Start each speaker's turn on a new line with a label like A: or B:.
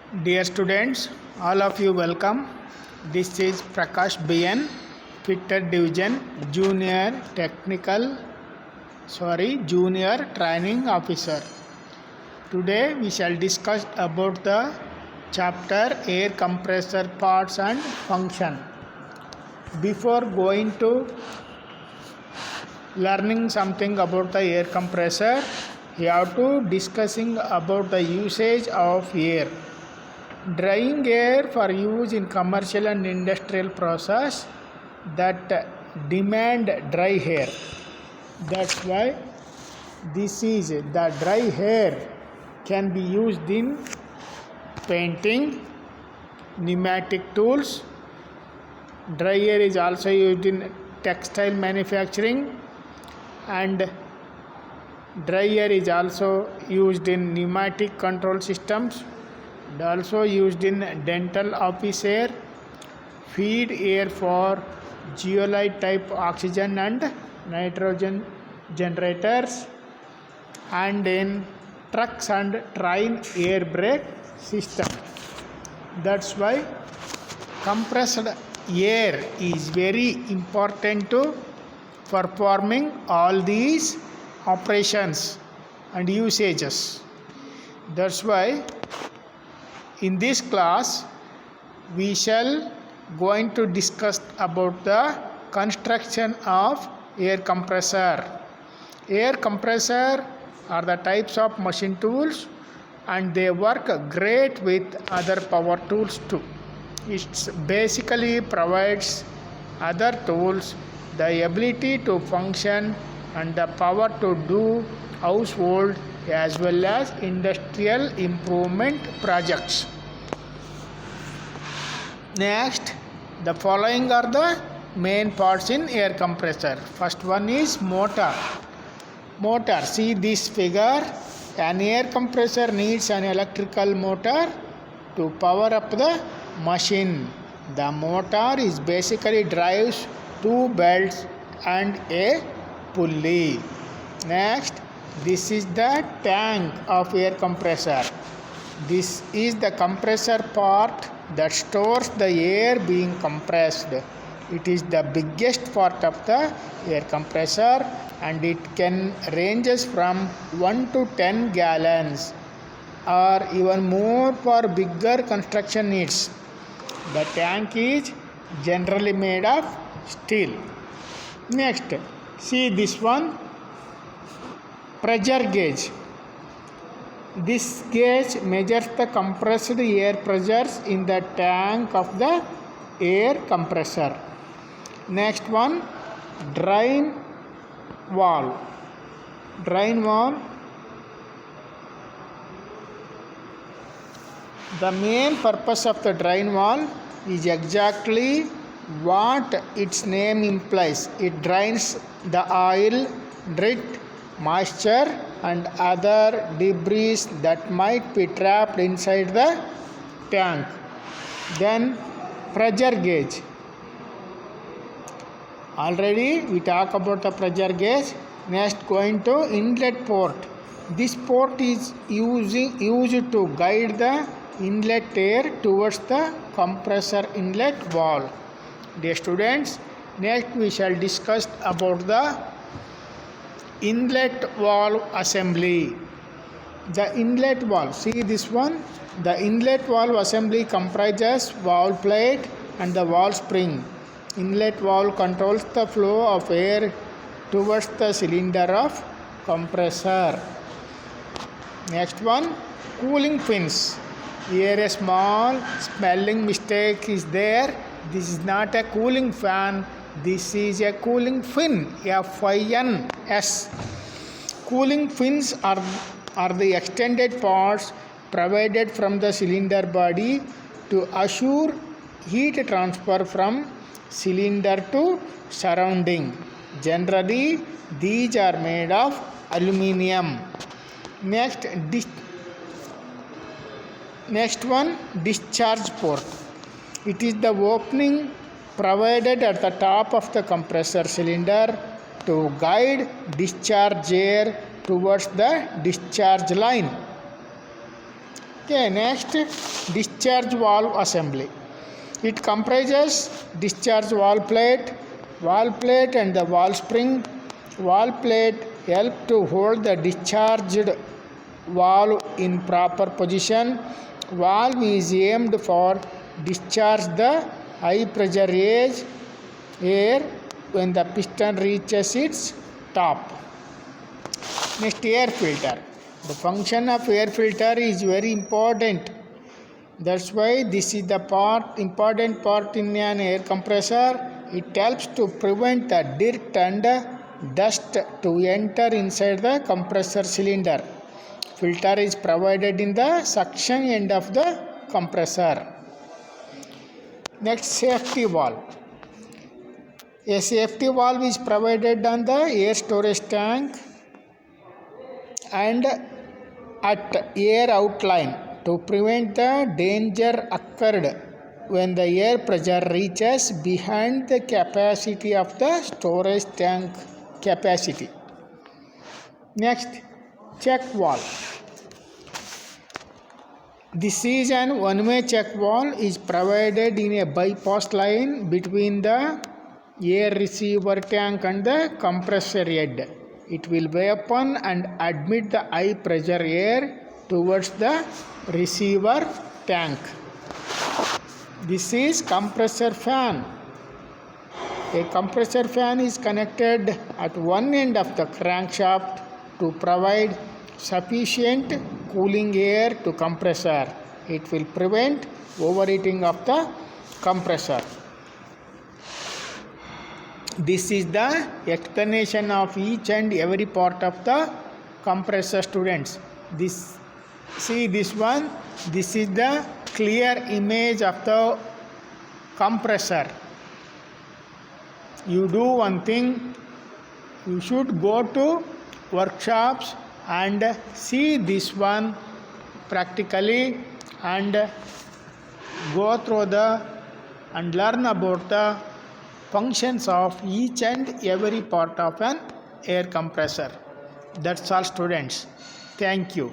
A: Dear students, all of you welcome. This is Prakash BN, Fitter Division Junior Training Officer. Today we shall discuss about the chapter air compressor parts and function. Before going to learning something about the air compressor, we have to discussing about the usage of air. Drying air for use in commercial and industrial process that demand dry air. That's why this is the dry air can be used in painting, pneumatic tools. Dry air is also used in textile manufacturing, and dry air is also used in pneumatic control systems, and also used in dental office air, feed air for zeolite type oxygen and nitrogen generators, and in trucks and train air brake system. That's why compressed air is very important to performing all these operations and usages. That's why in this class we shall going to discuss about the construction of air compressor. Air compressor are the types of machine tools, and they work great with other power tools too. It basically provides other tools the ability to function and the power to do household as well as industrial improvement projects. Next, the following are the main parts in air compressor. First one is motor. Motor, see this figure. An air compressor needs an electrical motor to power up the machine. The motor is basically drives two belts and a pulley. Next, this is the tank of air compressor. This is the compressor part that stores the air being compressed. It is the biggest part of the air compressor, and it can ranges from 1 to 10 gallons or even more for bigger construction needs. The tank is generally made of steel. Next, see this one, pressure gauge. This gauge measures the compressed air pressures in the tank of the air compressor. Next one, drain valve. Drain valve. The main purpose of the drain valve is exactly what its name implies. It drains the oil, dirt, moisture and other debris that might be trapped inside the tank. Then pressure gauge. Already we talk about the pressure gauge. Next, going to inlet port. This port is used to guide the inlet air towards the compressor inlet valve. Dear students, next we shall discuss about the inlet valve assembly. The inlet valve, see this one. The inlet valve assembly comprises valve plate and the valve spring. Inlet valve controls the flow of air towards the cylinder of compressor. Next one, cooling fins. Here a small spelling mistake is there. This is not a cooling fan. This is a cooling fin, F-I-N-S. Cooling fins are the extended parts provided from the cylinder body to assure heat transfer from cylinder to surrounding. Generally, these are made of aluminium. Next one, discharge port. It is the opening provided at the top of the compressor cylinder to guide discharge air towards the discharge line. Okay, next, discharge valve assembly. It comprises discharge valve plate and the valve spring. Valve plate help to hold the discharged valve in proper position. Valve is aimed for discharge the high pressure air when the piston reaches its top. Next, air filter. The function of air filter is very important. That's why this is the important part in an air compressor. It helps to prevent the dirt and dust to enter inside the compressor cylinder. Filter is provided in the suction end of the compressor. Next, safety valve. A safety valve is provided on the air storage tank and at air outline to prevent the danger occurred when the air pressure reaches behind the capacity of the storage tank capacity. Next, check valve. This is an one-way check valve is provided in a bypass line between the air receiver tank and the compressor head. It will open and admit the high pressure air towards the receiver tank. This is compressor fan. A compressor fan is connected at one end of the crankshaft to provide sufficient cooling air to compressor. It will prevent overheating of the compressor. This is the explanation of each and every part of the compressor, students. This one. This is the clear image of the compressor. You do one thing. You should go to workshops and see this one practically and go through and learn about the functions of each and every part of an air compressor. That's all, students. Thank you.